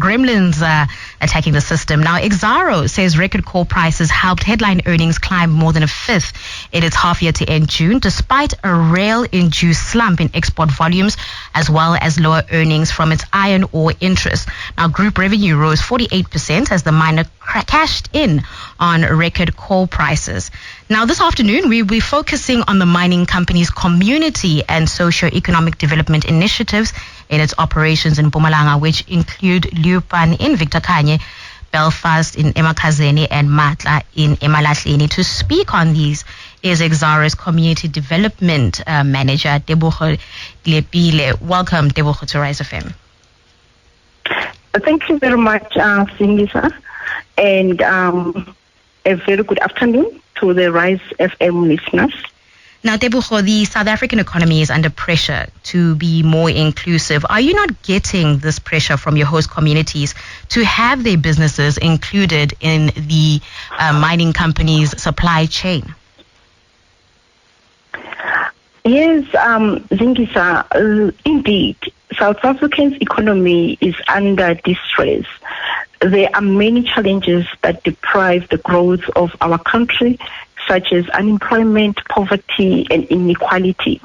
gremlins attacking the system. Now, Exxaro says record coal prices helped headline earnings climb more than a fifth in its half year to end June, despite a rail-induced slump in export volumes, as well as lower earnings from its iron ore interest. Now, group revenue rose 48% as the miner cashed in on record coal prices. Now, this afternoon, we'll be focusing on the mining company's community and socio-economic development initiatives in its operations in Mpumalanga, which include Leeupan in Victor Khanye, Belfast in Emakhazeni, and Matla in Emalahleni. To speak on these is Exxaro's Community Development Manager, Tebogo Leepile. Welcome, Tebogo, to Rise FM. Thank you very much, Singisa, and a very good afternoon to the Rise FM listeners. Now, Tebogo, the South African economy is under pressure to be more inclusive. Are you not getting this pressure from your host communities to have their businesses included in the mining company's supply chain? Yes, Zingisa, indeed, South Africa's economy is under distress. There are many challenges that deprive the growth of our country, such as unemployment, poverty, and inequality.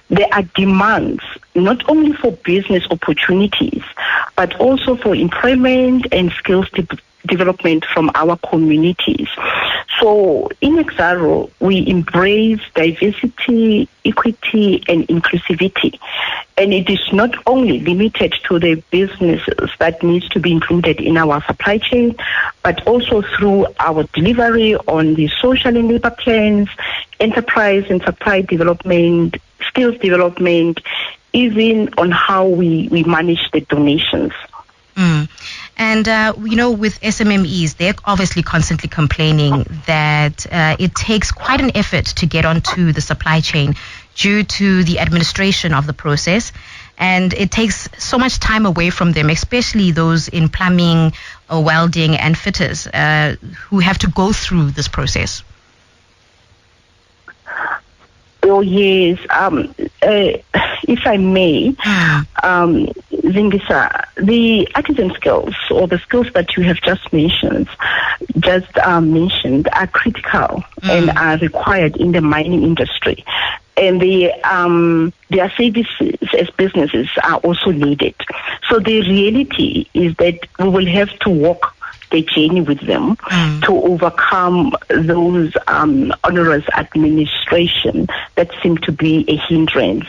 There are demands not only for business opportunities, but also for employment and skills development from our communities. So in Exxaro, we embrace diversity, equity, and inclusivity. And it is not only limited to the businesses that needs to be included in our supply chain, but also through our delivery on the social and labor plans, enterprise and supply development, skills development, even on how we manage the donations. And, with SMMEs, they're obviously constantly complaining that it takes quite an effort to get onto the supply chain due to the administration of the process. And it takes so much time away from them, especially those in plumbing, welding, and fitters who have to go through this process. Oh, yes. If I may, Zingisa, the artisan skills or the skills that you have just mentioned are critical and are required in the mining industry. And their services as businesses are also needed. So the reality is that we will have to walk the journey with them to overcome those onerous administration that seem to be a hindrance.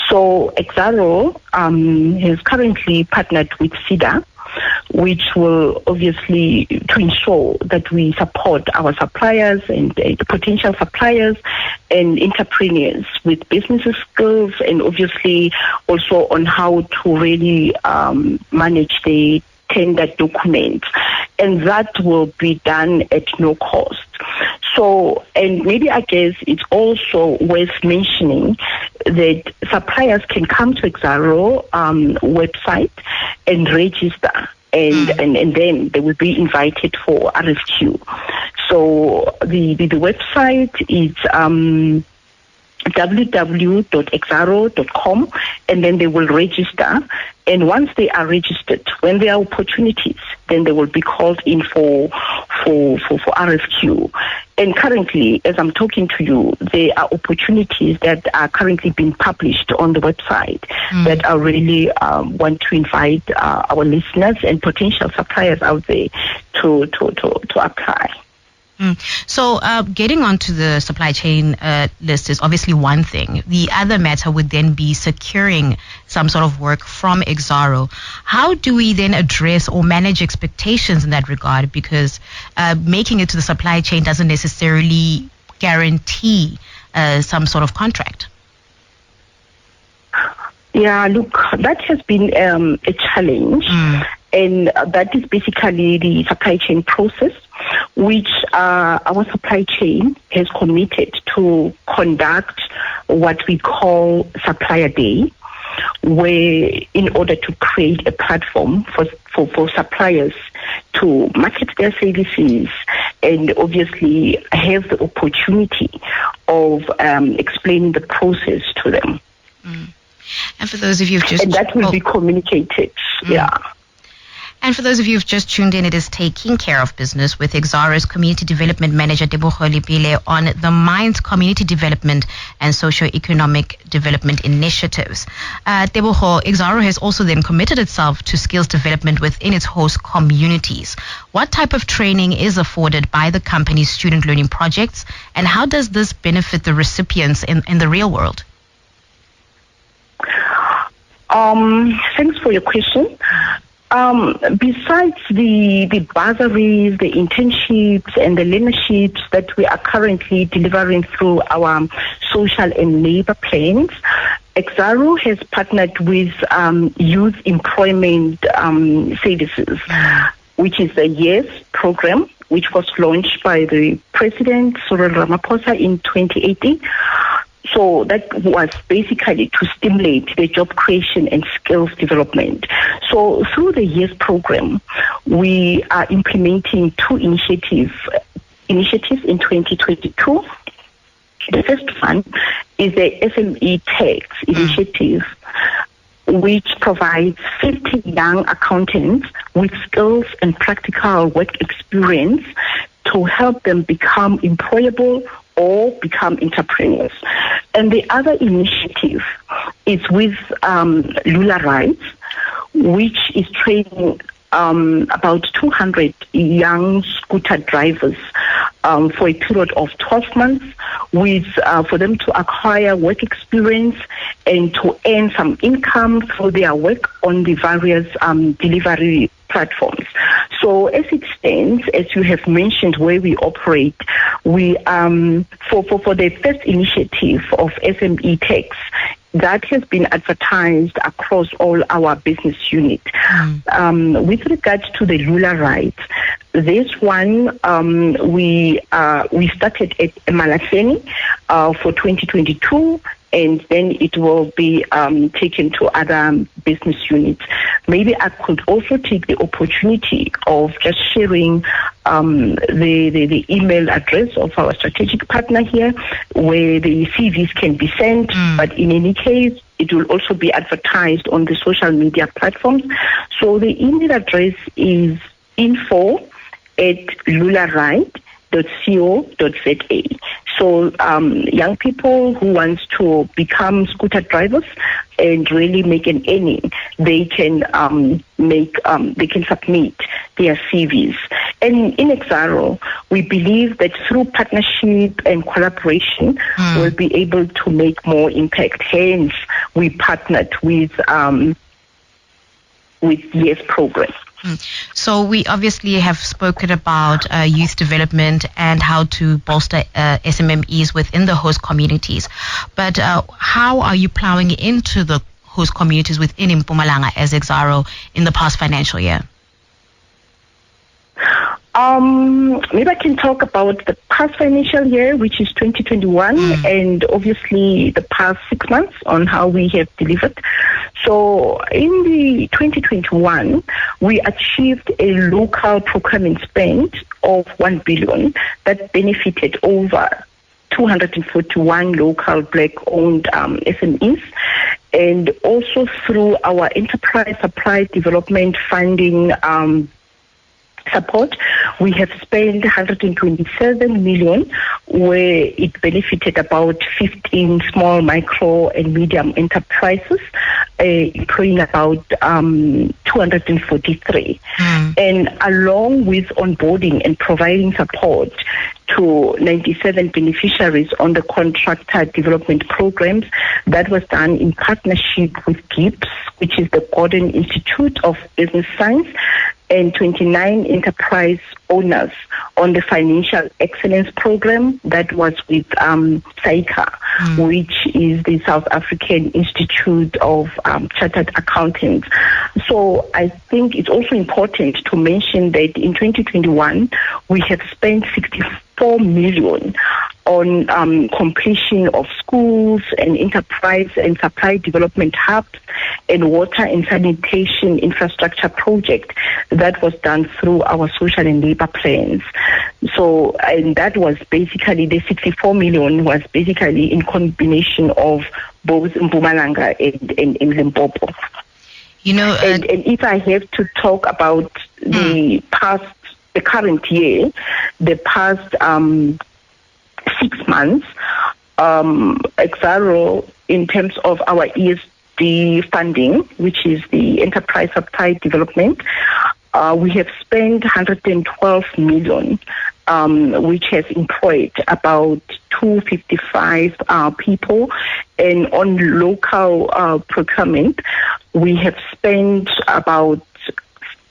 So Exxaro has currently partnered with SIDA, which will obviously to ensure that we support our suppliers and potential suppliers and entrepreneurs with business skills, and obviously also on how to really manage the tender documents, and that will be done at no cost. So, and maybe I guess it's also worth mentioning that suppliers can come to Exxaro website and register, and then they will be invited for RFQ. So the website is www.exxaro.com, and then they will register. And once they are registered, when there are opportunities, then they will be called in for RFQ. And currently, as I'm talking to you, there are opportunities that are currently being published on the website that I really want to invite our listeners and potential suppliers out there to apply. So getting onto the supply chain list is obviously one thing. The other matter would then be securing some sort of work from Exxaro. How do we then address or manage expectations in that regard? Because making it to the supply chain doesn't necessarily guarantee some sort of contract. Yeah, look, that has been a challenge. And that is basically the supply chain process, which our supply chain has committed to conduct what we call Supplier Day, where in order to create a platform for suppliers to market their services and obviously have the opportunity of explaining the process to them. And for those of you who've just... And that will be communicated, yeah. And for those of you who've just tuned in, it is Taking Care of Business with Exxaro's Community Development Manager, Tebogo Leepile, on the mine's community development and socio-economic development initiatives. Tebogo, Exxaro has also then committed itself to skills development within its host communities. What type of training is afforded by the company's student learning projects, and how does this benefit the recipients in the real world? Thanks for your question. Besides the bursaries, the internships, and the learnerships that we are currently delivering through our social and labor plans, Exxaro has partnered with Youth Employment Services, which is a YES program, which was launched by the President Cyril Ramaphosa in 2018. So that was basically to stimulate the job creation and skills development. So through the YES program, we are implementing two initiatives in 2022. The first one is the SME Tax initiative, which provides 50 young accountants with skills and practical work experience to help them become employable or become entrepreneurs. And the other initiative is with Lula Rights, which is training about 200 young scooter drivers for a period of 12 months with for them to acquire work experience and to earn some income through their work on the various delivery platforms. So as it stands, as you have mentioned, where we operate, we for the first initiative of SME Tax, that has been advertised across all our business units. With regards to the Lula Rights, this one we started at Malahleni for 2022. And then it will be taken to other business units. Maybe I could also take the opportunity of just sharing the email address of our strategic partner here, where the CVs can be sent. But in any case, it will also be advertised on the social media platforms. So the email address is info@lularight.co.za. So young people who want to become scooter drivers and really make an earning, they can submit their CVs. And in Exxaro, we believe that through partnership and collaboration, we'll be able to make more impact. Hence, we partnered with YES program. So we obviously have spoken about youth development and how to bolster SMMEs within the host communities. But how are you plowing into the host communities within Mpumalanga as Exxaro in the past financial year? Maybe I can talk about the past financial year, which is 2021, and obviously the past 6 months on how we have delivered. So in the 2021, we achieved a local procurement spend of 1 billion that benefited over 241 local black-owned SMEs. And also through our enterprise supply development funding support, we have spent 127 million, where it benefited about 15 small, micro, and medium enterprises, employing about 243. And along with onboarding and providing support to 97 beneficiaries on the contractor development programs, that was done in partnership with GIBS, which is the Gordon Institute of Business Science, and 29 enterprise owners on the Financial Excellence Program that was with SAICA, which is the South African Institute of Chartered Accountants. So I think it's also important to mention that in 2021, we have spent 64 million on completion of schools and enterprise and supply development hubs and water and sanitation infrastructure project that was done through our social and labor plans. So, and that was basically, the 64 million was basically in combination of both Mpumalanga and Limpopo. You know, and if I have to talk about the current year, the past 6 months, Exxaro, in terms of our ESD funding, which is the Enterprise Supply Development, we have spent 112 million, which has employed about 255 people. And on local procurement, we have spent about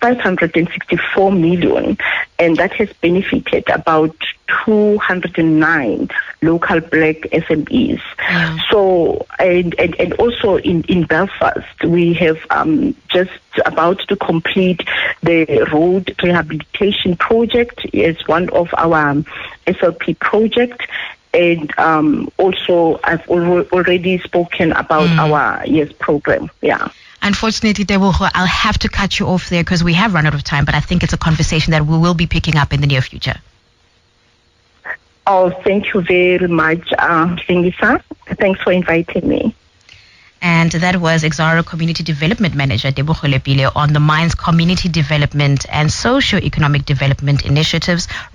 564 million, and that has benefited about 209 local black SMEs. Yeah. So, and also in Belfast, we have just about to complete the road rehabilitation project as one of our SLP projects. And also, I've already spoken about our YES program. Yeah. Unfortunately, Tebogo, I'll have to cut you off there because we have run out of time, but I think it's a conversation that we will be picking up in the near future. Oh, thank you very much, Lingisa. Thanks for inviting me. And that was Exxaro Community Development Manager Tebogo Leepile on the mine's community development and socio-economic development initiatives.